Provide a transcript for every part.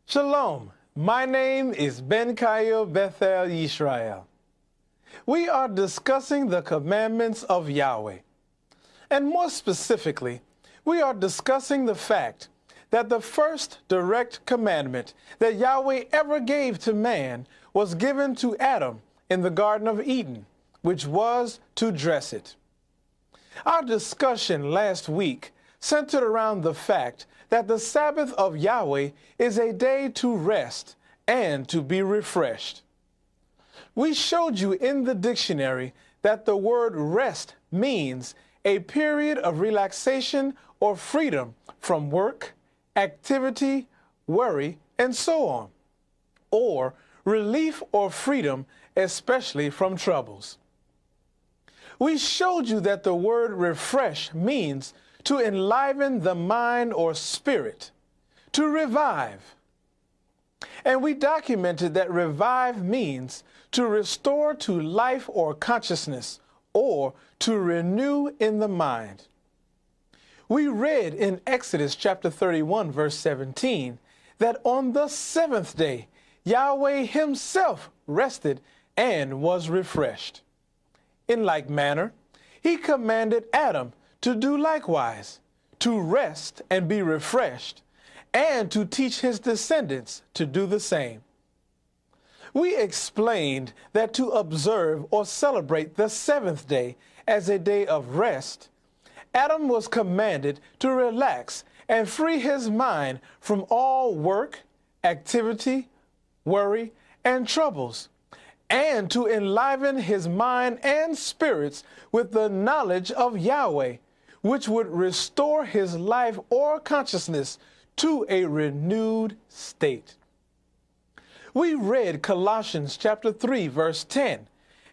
Shalom, my name is Ben Kayo Bethel Yisrael. We are discussing the commandments of Yahweh. And more specifically, we are discussing the fact that the first direct commandment that Yahweh ever gave to man was given to Adam in the Garden of Eden, which was to dress it. Our discussion last week centered around the fact that the Sabbath of Yahweh is a day to rest and to be refreshed. We showed you in the dictionary that the word rest means a period of relaxation or freedom from work, activity, worry, and so on, or relief or freedom, especially from troubles. We showed you that the word refresh means to enliven the mind or spirit, to revive. And we documented that revive means to restore to life or consciousness, or to renew in the mind. We read in Exodus chapter 31, verse 17, that on the seventh day, Yahweh himself rested and was refreshed. In like manner, he commanded Adam to do likewise, to rest and be refreshed, and to teach his descendants to do the same. We explained that to observe or celebrate the seventh day as a day of rest, Adam was commanded to relax and free his mind from all work, activity, worry, and troubles, and to enliven his mind and spirits with the knowledge of Yahweh, which would restore his life or consciousness to a renewed state. We read Colossians chapter 3, verse 10,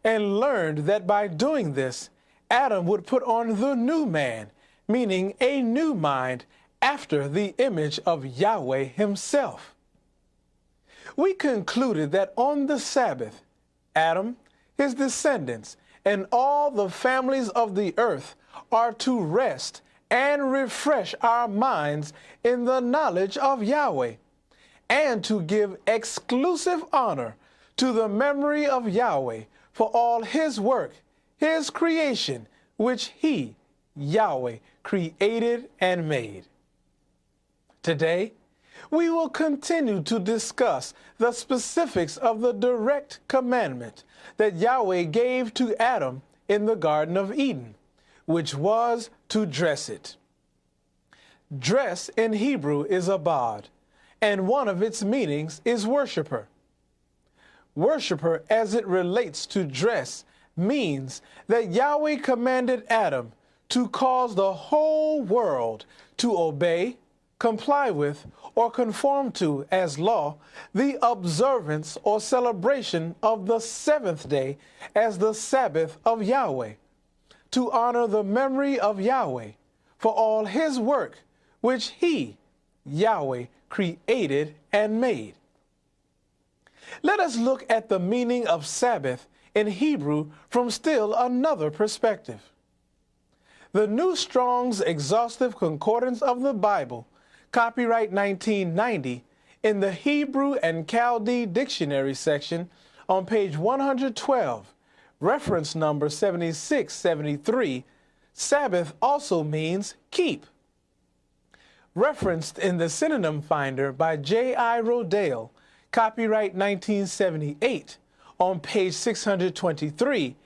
and learned that by doing this, Adam would put on the new man, meaning a new mind, after the image of Yahweh himself. We concluded that on the Sabbath, Adam, his descendants, and all the families of the earth are to rest and refresh our minds in the knowledge of Yahweh, and to give exclusive honor to the memory of Yahweh for all his work, his creation, which he, Yahweh, created and made. Today, we will continue to discuss the specifics of the direct commandment that Yahweh gave to Adam in the Garden of Eden, which was to dress it. Dress in Hebrew is abad, and one of its meanings is worshiper. Worshiper, as it relates to dress, means that Yahweh commanded Adam to cause the whole world to obey, comply with, or conform to as law the observance or celebration of the seventh day as the Sabbath of Yahweh, to honor the memory of Yahweh for all his work which he, Yahweh, created and made. Let us look at the meaning of Sabbath in Hebrew from still another perspective. The New Strong's Exhaustive Concordance of the Bible, copyright 1990, in the Hebrew and Chaldee Dictionary section on page 112, reference number 7673, Sabbath also means keep. Referenced in the Synonym Finder by J.I. Rodale, copyright 1978, on page 623,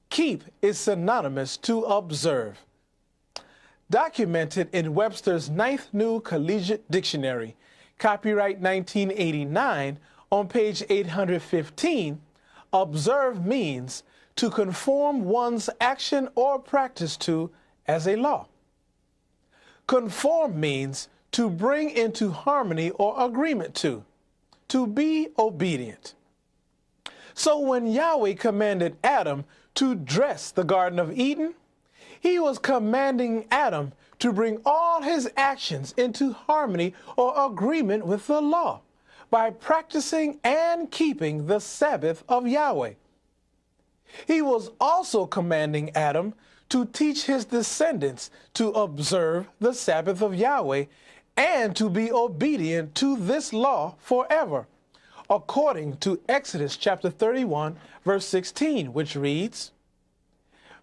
keep is synonymous to observe. Documented in Webster's Ninth New Collegiate Dictionary, copyright 1989, on page 815, observe means to conform one's action or practice to as a law. Conform means to bring into harmony or agreement to be obedient. So when Yahweh commanded Adam to dress the Garden of Eden, he was commanding Adam to bring all his actions into harmony or agreement with the law by practicing and keeping the Sabbath of Yahweh. He was also commanding Adam to teach his descendants to observe the Sabbath of Yahweh and to be obedient to this law forever, according to Exodus chapter 31, verse 16, which reads,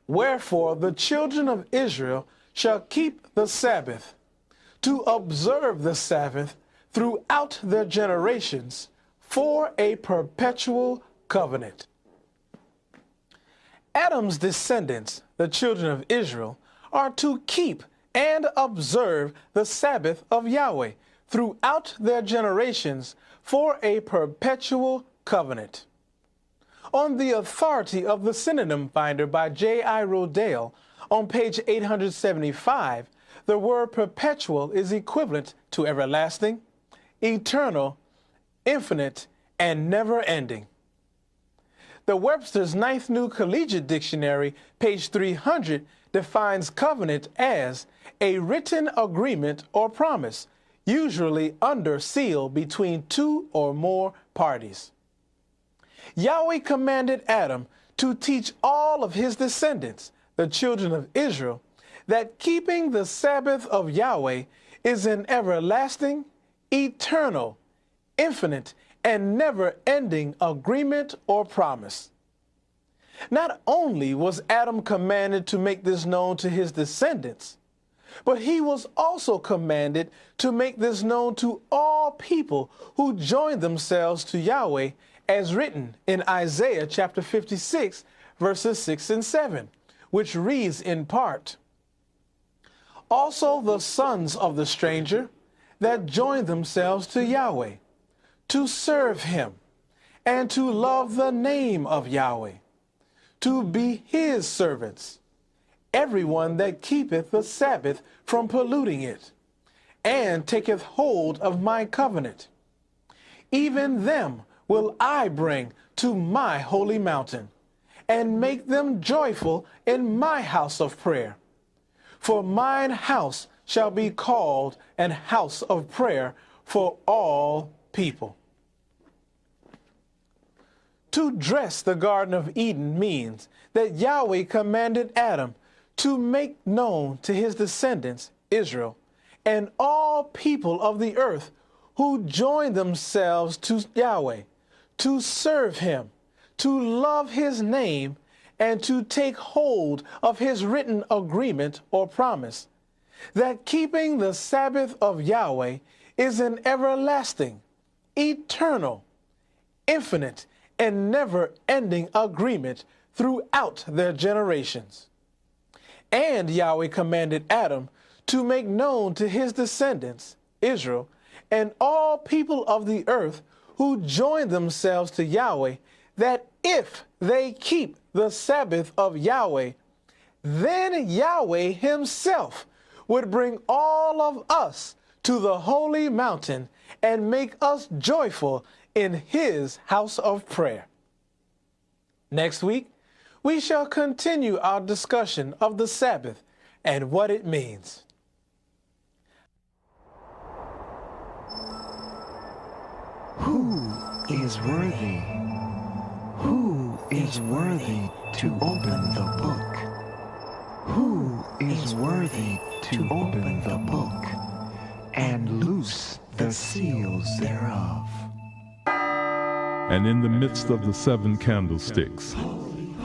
"Wherefore the children of Israel shall keep the Sabbath, to observe the Sabbath throughout their generations for a perpetual covenant." Adam's descendants, the children of Israel, are to keep and observe the Sabbath of Yahweh throughout their generations for a perpetual covenant. On the authority of the Synonym Finder by J.I. Rodale, on page 875, the word perpetual is equivalent to everlasting, eternal, infinite, and never-ending. The Webster's Ninth New Collegiate Dictionary, page 300, defines covenant as a written agreement or promise, usually under seal between two or more parties. Yahweh commanded Adam to teach all of his descendants, the children of Israel, that keeping the Sabbath of Yahweh is an everlasting, eternal, infinite, and never-ending agreement or promise. Not only was Adam commanded to make this known to his descendants, but he was also commanded to make this known to all people who join themselves to Yahweh, as written in Isaiah chapter 56, verses 6 and 7, which reads in part, "Also the sons of the stranger that join themselves to Yahweh, to serve him, and to love the name of Yahweh, to be his servants, everyone that keepeth the Sabbath from polluting it, and taketh hold of my covenant. Even them will I bring to my holy mountain, and make them joyful in my house of prayer. For mine house shall be called an house of prayer for all people." To dress the Garden of Eden means that Yahweh commanded Adam to make known to his descendants, Israel, and all people of the earth who join themselves to Yahweh, to serve him, to love his name, and to take hold of his written agreement or promise, that keeping the Sabbath of Yahweh is an everlasting, eternal, infinite, and never-ending agreement throughout their generations. And Yahweh commanded Adam to make known to his descendants, Israel, and all people of the earth who join themselves to Yahweh, that if they keep the Sabbath of Yahweh, then Yahweh himself would bring all of us to the holy mountain and make us joyful in his house of prayer. Next week, we shall continue our discussion of the Sabbath and what it means. Who is worthy? Who is worthy to open the book? Who is worthy to open the book and loose the seals thereof? And in the midst of the 7 candlesticks,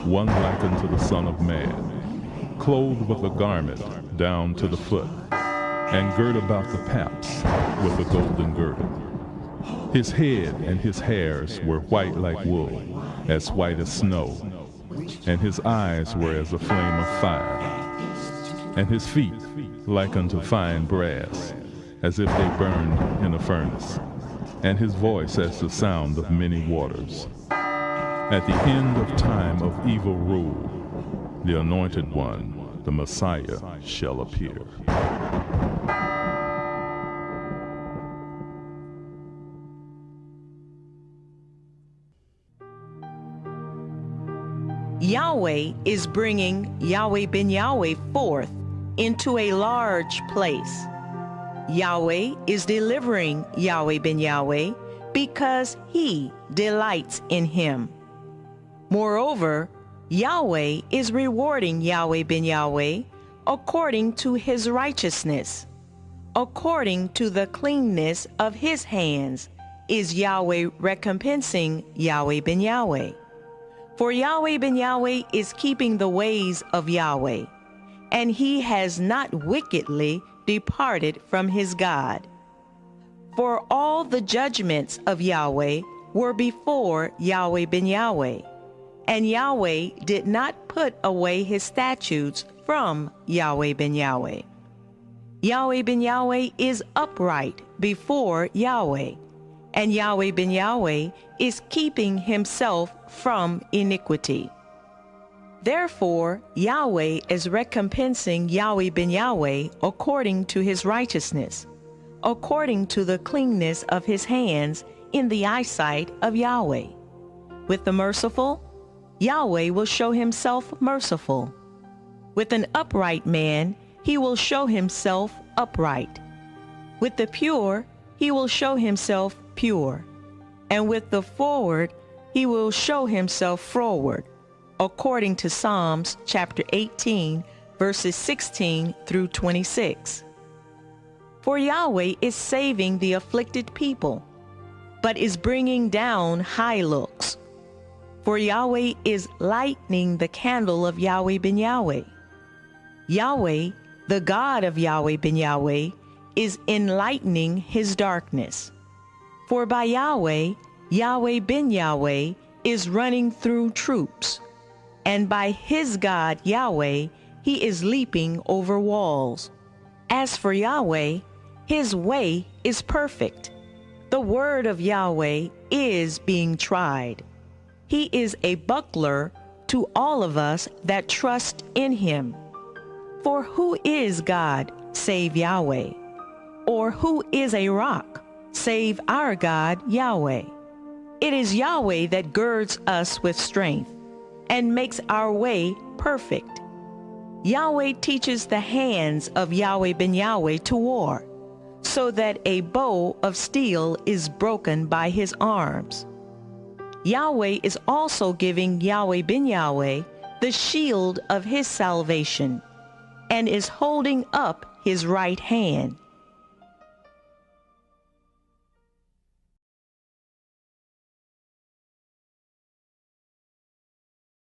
one like unto the Son of Man, clothed with a garment down to the foot, and girt about the paps with a golden girdle. His head and his hairs were white like wool, as white as snow, and his eyes were as a flame of fire, and his feet like unto fine brass, as if they burned in a furnace, and his voice as the sound of many waters. At the end of time of evil rule, the Anointed One, the Messiah, shall appear. Yahweh is bringing Yahweh ben Yahweh forth into a large place. Yahweh is delivering Yahweh ben Yahweh because he delights in him. Moreover, Yahweh is rewarding Yahweh ben Yahweh according to his righteousness. according to the cleanness of his hands is Yahweh recompensing Yahweh ben Yahweh. For Yahweh ben Yahweh is keeping the ways of Yahweh, and he has not wickedly departed from his God. For all the judgments of Yahweh were before Yahweh ben Yahweh, and Yahweh did not put away his statutes from Yahweh ben Yahweh. Yahweh ben Yahweh is upright before Yahweh, and Yahweh ben Yahweh is keeping himself from iniquity. Therefore, Yahweh is recompensing Yahweh ben Yahweh according to his righteousness, according to the cleanness of his hands in the eyesight of Yahweh. With the merciful, Yahweh will show himself merciful. With an upright man, he will show himself upright. With the pure, he will show himself pure. And with the forward, he will show himself froward, according to Psalms chapter 18, verses 16 through 26. For Yahweh is saving the afflicted people, but is bringing down high looks. For Yahweh is lighting the candle of Yahweh ben Yahweh. Yahweh, the God of Yahweh ben Yahweh, is enlightening his darkness. For by Yahweh, Yahweh ben Yahweh is running through troops, and by his God Yahweh, he is leaping over walls. As for Yahweh, his way is perfect. The word of Yahweh is being tried. He is a buckler to all of us that trust in him. For who is God save Yahweh? Or who is a rock save our God Yahweh? It is Yahweh that girds us with strength and makes our way perfect. Yahweh teaches the hands of Yahweh ben Yahweh to war, so that a bow of steel is broken by his arms. Yahweh is also giving Yahweh ben Yahweh the shield of his salvation, and is holding up his right hand.